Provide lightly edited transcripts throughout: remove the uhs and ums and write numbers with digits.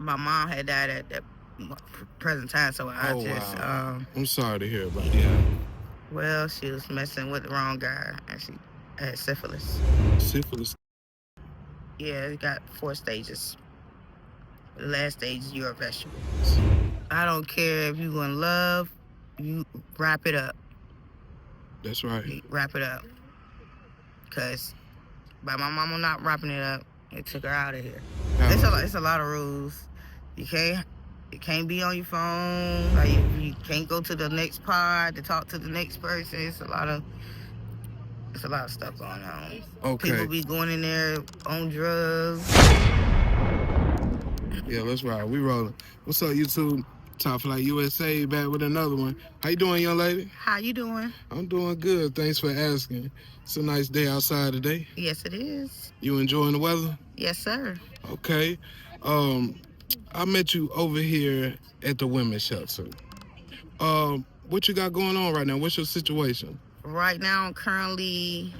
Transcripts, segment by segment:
My mom had died at that present time, so I just, wow. I'm sorry to hear about that. well, she was messing with the wrong guy, and she had syphilis. Syphilis. Yeah, it got 4 stages. The last stage, you're a vegetable. I don't care if you in love, you wrap it up. That's right. You wrap it up. Because by my mama not wrapping it up, it took her out of here. It's a lot of rules. You can't be on your phone. Like, you can't go to the next pod to talk to the next person. It's a lot of stuff going on. Okay. People be going in there on drugs. Yeah, let's ride. We rolling. What's up, YouTube? Top Flight USA back with another one. How you doing, young lady? How you doing? I'm doing good. Thanks for asking. It's a nice day outside today. Yes, it is. You enjoying the weather? Yes, sir. Okay. I met you over here at the women's shelter. What you got going on right now? What's your situation? Right now, I'm currently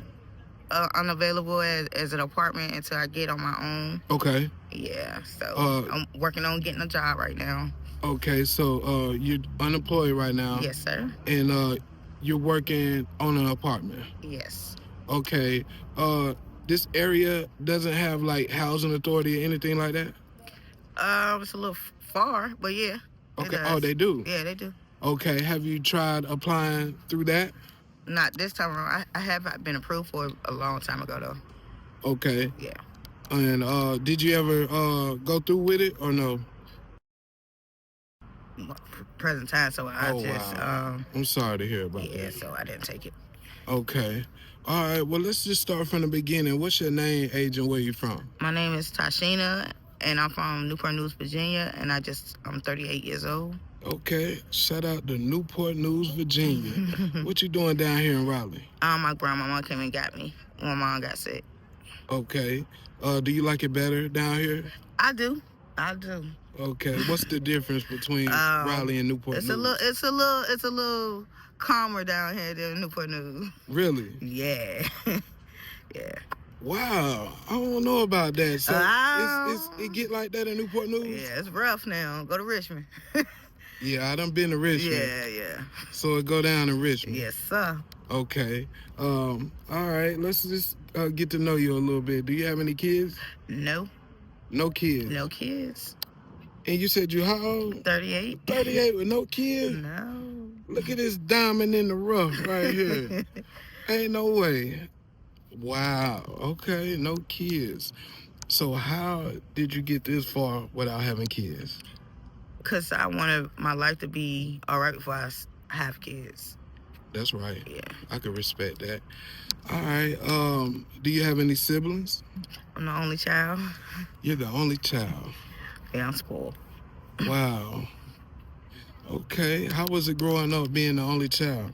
unavailable as an apartment until I get on my own. Okay. Yeah, so I'm working on getting a job right now. Okay, so you're unemployed right now. Yes, sir. And you're working on an apartment. Yes. Okay. This area doesn't have like housing authority or anything like that? It's a little far, but yeah. Okay. Oh, they do? Yeah, they do. Okay. Have you tried applying through that? Not this time around. I have been approved for it a long time ago, though. Okay. Yeah. And did you ever go through with it or no? Present time, so I wow. I'm sorry to hear about that. Yeah, so I didn't take it. Okay. All right. Well, let's just start from the beginning. What's your name, age, and where you from? My name is Tashina, and I'm from Newport News, Virginia, and I'm 38 years old. Okay. Shout out to Newport News, Virginia. What you doing down here in Raleigh? My grandmama came and got me when my mom got sick. Okay. Do you like it better down here? I do. Okay. What's the difference between Raleigh and Newport News? It's a little calmer down here than Newport News. Really? Yeah. Yeah. Wow, I don't know about that. So it get like that in Newport News? Yeah, it's rough now. Go to Richmond. Yeah, I done been to Richmond. Yeah. So it go down in Richmond? Yes, sir. Okay. All right, let's just get to know you a little bit. Do you have any kids? No. No kids? No kids. And you said you how old? 38. 38 with no kids? No. Look at this diamond in the rough right here. Ain't no way. Wow. Okay, no kids. So how did you get this far without having kids? Because I wanted my life to be all right before I have kids. That's right. Yeah. I can respect that. All right. Do you have any siblings? I'm the only child. You're the only child. Yeah, I'm spoiled. Wow. Okay. How was it growing up being the only child?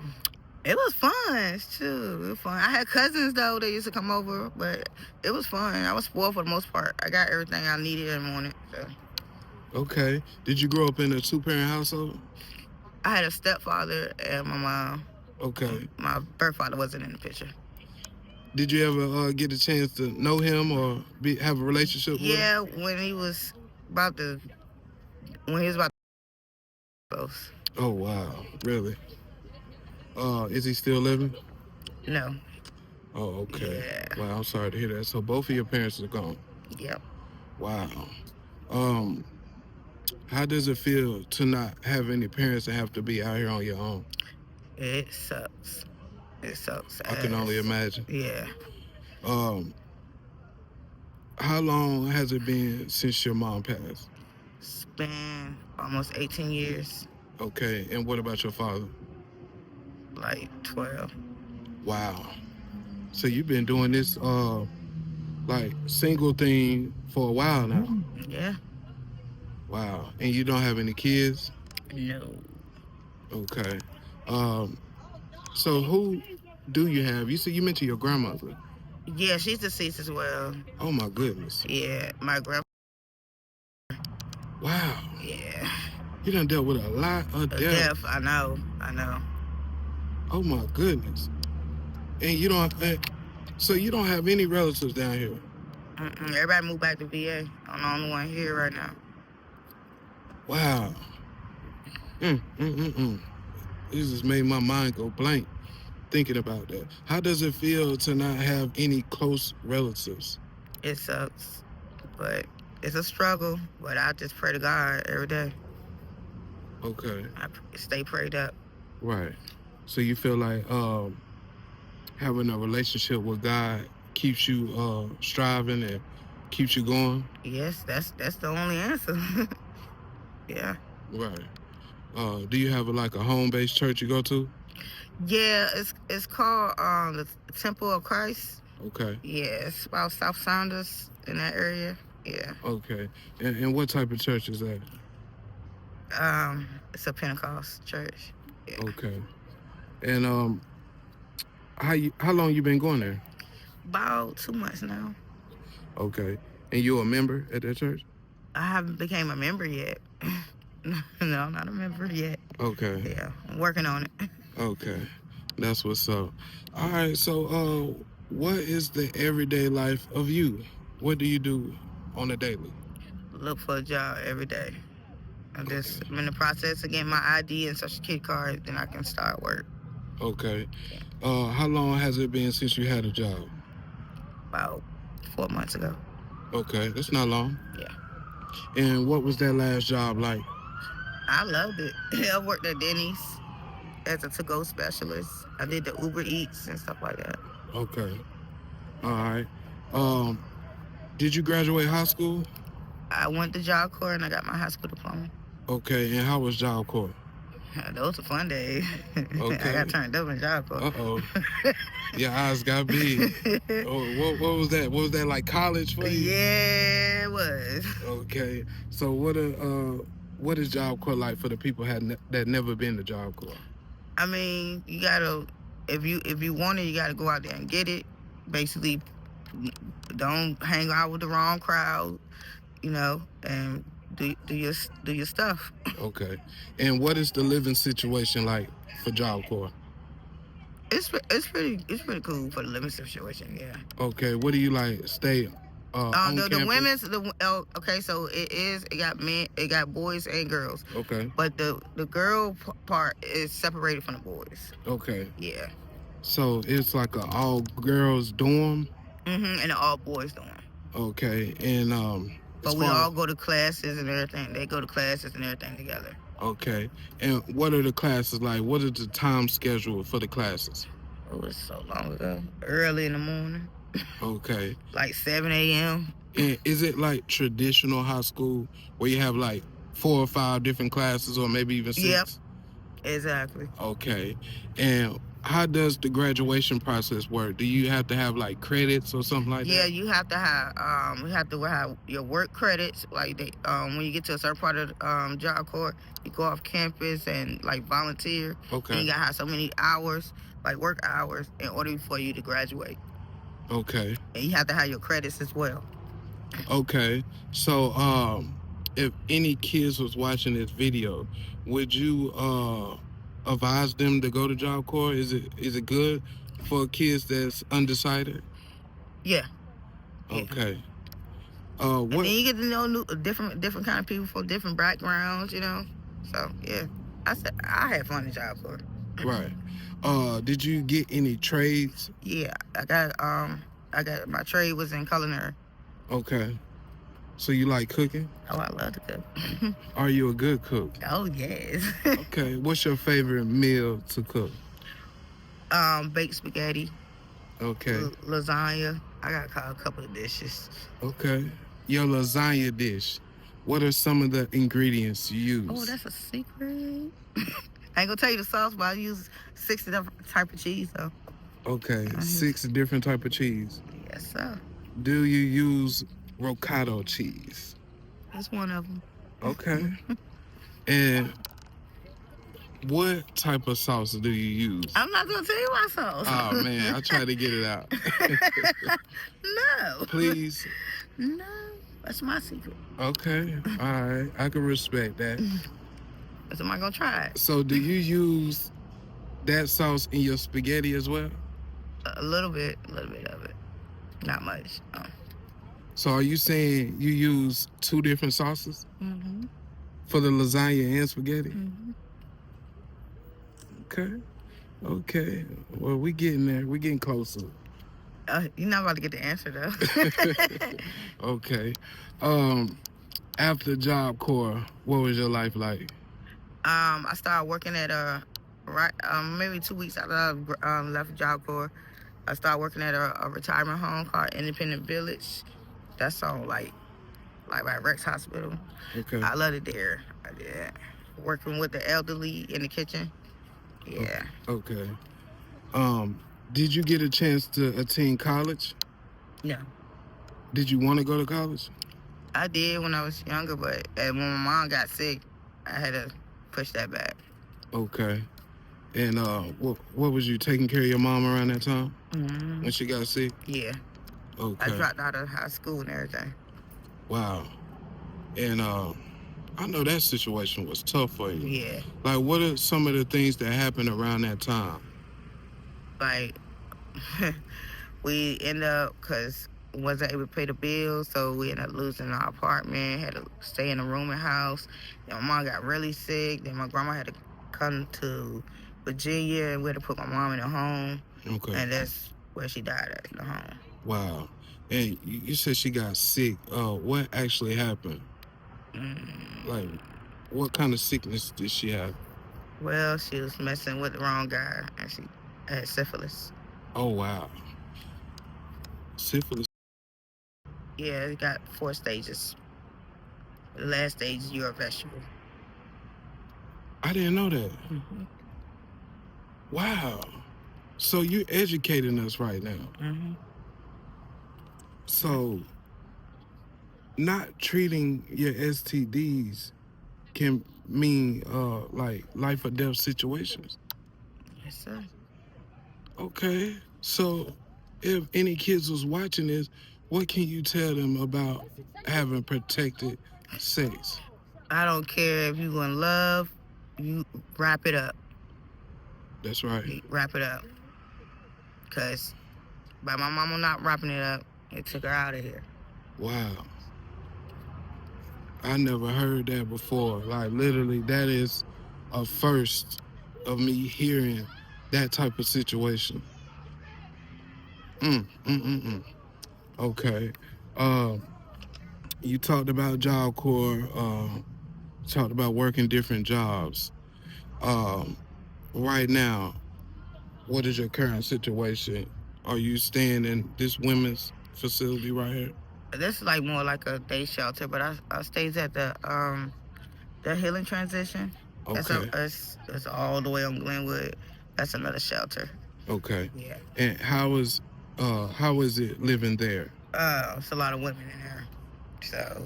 It was fun, too. It was fun. I had cousins, though, that used to come over, but it was fun. I was spoiled for the most part. I got everything I needed and wanted. So. Okay. Did you grow up in a 2-parent household? I had a stepfather and my mom. Okay. My birth father wasn't in the picture. Did you ever get a chance to know him or have a relationship with him? Yeah, when he was about to close. Oh, wow. Really? Is he still living? No. Oh, okay. Yeah. Well, I'm sorry to hear that. So both of your parents are gone? Yep. Wow. How does it feel to not have any parents and have to be out here on your own? It sucks. It sucks. I can only imagine. Yeah. How long has it been since your mom passed? It's been almost 18 years. Okay. And what about your father? Like 12. Wow. So you've been doing this like single thing for a while now? Yeah. Wow. And you don't have any kids? No. Okay. So who do you have? You said you mentioned your grandmother. Yeah, she's deceased as well. Oh my goodness. Yeah, my grandma. Wow. Yeah. You done dealt with a lot of death. I know. Oh my goodness. And you don't so you don't have any relatives down here? Everybody moved back to VA. I'm the only one here right now. Wow. Mm, mm, mm, mm. This just made my mind go blank thinking about that. How does it feel to not have any close relatives? It sucks, but it's a struggle. But I just pray to God every day. Okay. I stay prayed up. Right. So you feel like having a relationship with God keeps you striving and keeps you going? Yes, that's the only answer. Yeah. Right. Do you have like a home-based church you go to? Yeah, it's called the Temple of Christ. Okay. Yeah, it's about South Saunders in that area. Yeah. Okay. And what type of church is that? It's a Pentecost church. Yeah. Okay. And how long you been going there? About 2 months now. Okay. And you a member at that church? I haven't became a member yet. No, I'm not a member yet. Okay. Yeah, I'm working on it. Okay. That's what's up. All right. So what is the everyday life of you? What do you do on a daily? Look for a job every day. I'm in the process of getting my ID and social security card, then I can start work. Okay. How long has it been since you had a job? About 4 months ago. Okay, that's not long. Yeah. And what was that last job like? I loved it. I worked at Denny's as a to-go specialist. I did the Uber Eats and stuff like that. Okay. All right. Did you graduate high school? I went to Job Corps and I got my high school diploma. Okay, and how was Job Corps? Those were fun days. Okay. I got turned up in Job Corps. Uh-oh. Your eyes got big. Oh, what was that? What was that, like college for you? Yeah, it was. Okay. So what is Job Corps like for the people that never been to Job Corps? I mean, you gotta, if you want it, you gotta go out there and get it. Basically, don't hang out with the wrong crowd, and do your stuff. Okay. And what is the living situation like for Job Corps? It's pretty cool for the living situation. Yeah. Okay. What do you like? Stay on the campus? okay, so it got boys and girls. Okay. But the girl part is separated from the boys. Okay. Yeah. So it's like a all girls dorm. And an all boys dorm. Okay. And but we all go to classes and everything. They go to classes and everything together. Okay. And what are the classes like? What is the time schedule for the classes? It was so long ago. Early in the morning. Okay. Like 7 a.m. And is it like traditional high school where you have like 4 or 5 different classes or maybe even 6? Yep. Exactly. Okay. And how does the graduation process work? Do you have to have like credits or something like that? Yeah, you have to have your work credits. Like when you get to a certain part of Job Corps, you go off campus and like volunteer. Okay. And you gotta have so many hours, like work hours, in order for you to graduate. Okay. And you have to have your credits as well. Okay. So if any kids was watching this video, would you advise them to go to Job Corps? Is it good for kids that's undecided? Yeah. Okay. And then you get to know different kind of people from different backgrounds, So yeah, I had fun in Job Corps. Right. Did you get any trades? Yeah, I got my trade was in culinary. Okay. So you like cooking? Oh, I love to cook. Are you a good cook? Oh, yes. Okay. What's your favorite meal to cook? Baked spaghetti. Okay. Lasagna. I got a couple of dishes. Okay. Your lasagna dish. What are some of the ingredients you use? Oh, that's a secret. I ain't gonna tell you the sauce, but I use 60 different type of cheese, though. Okay, 6 different type of cheese. Yes, sir. Do you use ricotta cheese? That's one of them. Okay. And what type of sauce do you use? I'm not gonna tell you my sauce. Oh man, I try to get it out. No. Please. No, that's my secret. Okay, all right, I can respect that. So am I gonna try it? So do you use that sauce in your spaghetti as well? A little bit of it. Not much. So are you saying you use 2 different sauces for the lasagna and spaghetti? Mm-hmm. Okay. Well, we getting there. We getting closer. You're not about to get the answer though. Okay. After Job Corps, what was your life like? I started working at maybe 2 weeks after I left Job Corps. I started working at a retirement home called Independent Village. That's on like by Rex Hospital. Okay. I loved it there. I did. Working with the elderly in the kitchen. Yeah. Okay. Did you get a chance to attend college? No. Did you want to go to college? I did when I was younger, but when my mom got sick, I had to push that back. Okay. And what was you taking care of your mom around that time when she got sick? Yeah. Okay. I dropped out of high school and everything. Wow. And I know that situation was tough for you. Yeah. Like, what are some of the things that happened around that time? Like, we ended up, because wasn't able to pay the bills, so we ended up losing our apartment, had to stay in a rooming house. Then my mom got really sick. Then my grandma had to come to Virginia, and we had to put my mom in a home. Okay. And that's where she died at, in the home. Wow. And you said she got sick. What actually happened? Like, what kind of sickness did she have? Well, she was messing with the wrong guy, and she had syphilis. Oh, wow. Syphilis? Yeah, it got 4 stages. The last stage, you're a vegetable. I didn't know that. Mm-hmm. Wow. So you're educating us right now. Mm-hmm. So not treating your STDs can mean like life or death situations. Yes, sir. Okay. So if any kids was watching this, what can you tell them about having protected sex? I don't care if you're in love, you wrap it up. That's right. Wrap it up. Because by my mama not wrapping it up, it took her out of here. Wow. I never heard that before. Like, literally, that is a first of me hearing that type of situation. Okay. You talked about Job Corps, talked about working different jobs. Right now, what is your current situation? Are you staying in this women's facility right here? This is like more like a day shelter, but I stays at the Healing Transition. Okay. That's all the way on Glenwood. That's another shelter. Okay. Yeah. And how is it living there? It's a lot of women in there, so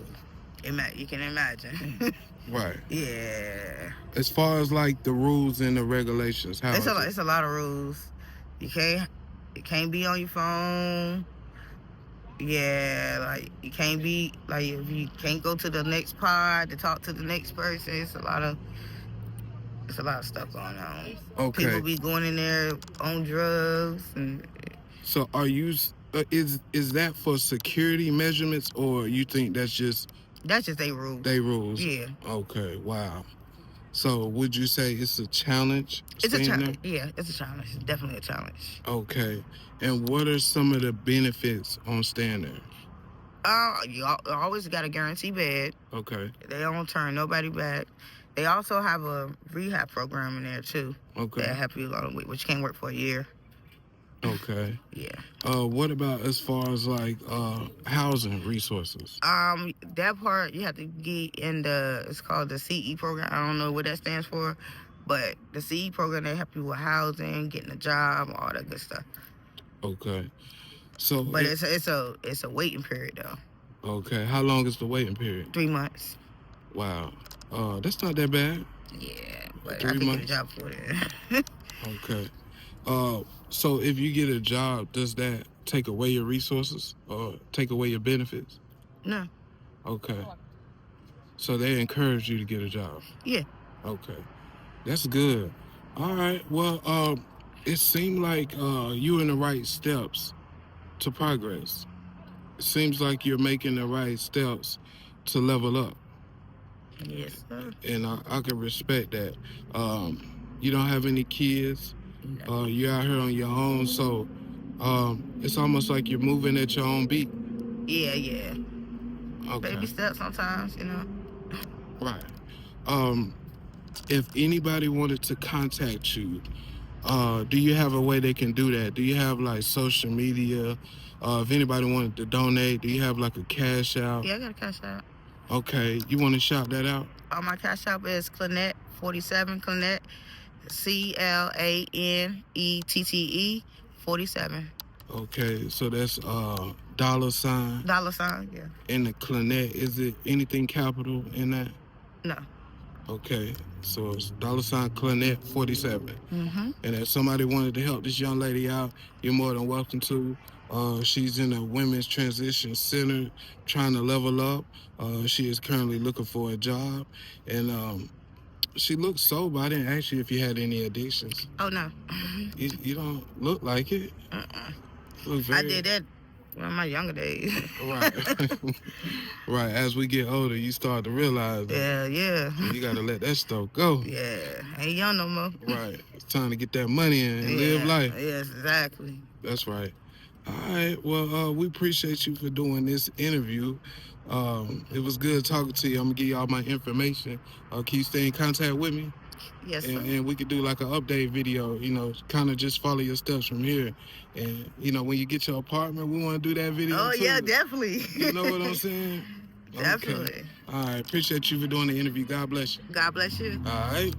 you can imagine. Right. Yeah. As far as like the rules and the regulations, how it's a lot of rules. You can't be on your phone. Yeah, like you can't be like if you can't go to the next pod to talk to the next person. It's a lot of stuff going on. Okay. People be going in there on drugs and. So are you? Is that for security measurements, or you think that's just their rules? They rules. Yeah. Okay. Wow. So would you say it's a challenge? It's a challenge. Yeah, it's a challenge. It's definitely a challenge. Okay. And what are some of the benefits on staying there? You always got a guarantee bed. Okay. They don't turn nobody back. They also have a rehab program in there too. Okay. That help you along with, which can't work for a year. Okay. Yeah. What about as far as like housing resources? That part you have to get in it's called the CE program. I don't know what that stands for, but the CE program, they help you with housing, getting a job, all that good stuff. Okay. So but it's a waiting period though. Okay. How long is the waiting period? 3 months. Wow. That's not that bad. Yeah, but 3 I could months? get a job for it. Okay. So if you get a job, does that take away your resources or take away your benefits? No. Okay. So they encourage you to get a job? Yeah. Okay. That's good. All right. Well, it seemed like you're in the right steps to progress. It seems like you're making the right steps to level up. Yes, sir. And I can respect that. You don't have any kids. No. You're out here on your own, so it's almost like you're moving at your own beat. Yeah. Okay. Baby steps sometimes, you know. Right. If anybody wanted to contact you, do you have a way they can do that? Do you have like social media? If anybody wanted to donate, do you have like a cash out? Yeah, I got a cash out. Okay, you want to shout that out? My cash out is Clanette 47 Clanette, CLANETTE 47. Okay, so that's $. Yeah. And the Clanette, is it anything capital in that? No. Okay, so it's $ Clanette 47. Mm-hmm. And if somebody wanted to help this young lady out, you're more than welcome to. She's in a women's transition center trying to level up. She is currently looking for a job. And she looks sober. I didn't ask you if you had any addictions. Oh, no. You don't look like it. Look very... I did that in my younger days. Right. Right. As we get older, you start to realize that. Yeah. You got to let that stuff go. Yeah. Ain't young no more. Right. It's time to get that money in and live life. Yes, exactly. That's right. All right. Well, we appreciate you for doing this interview. It was good talking to you. I'm going to give you all my information. Can you stay in contact with me? Yes, sir. And we could do like an update video, kind of just follow your steps from here. And, when you get your apartment, we want to do that video too. Yeah, definitely. You know what I'm saying? Definitely. Okay. All right. Appreciate you for doing the interview. God bless you. God bless you. All right.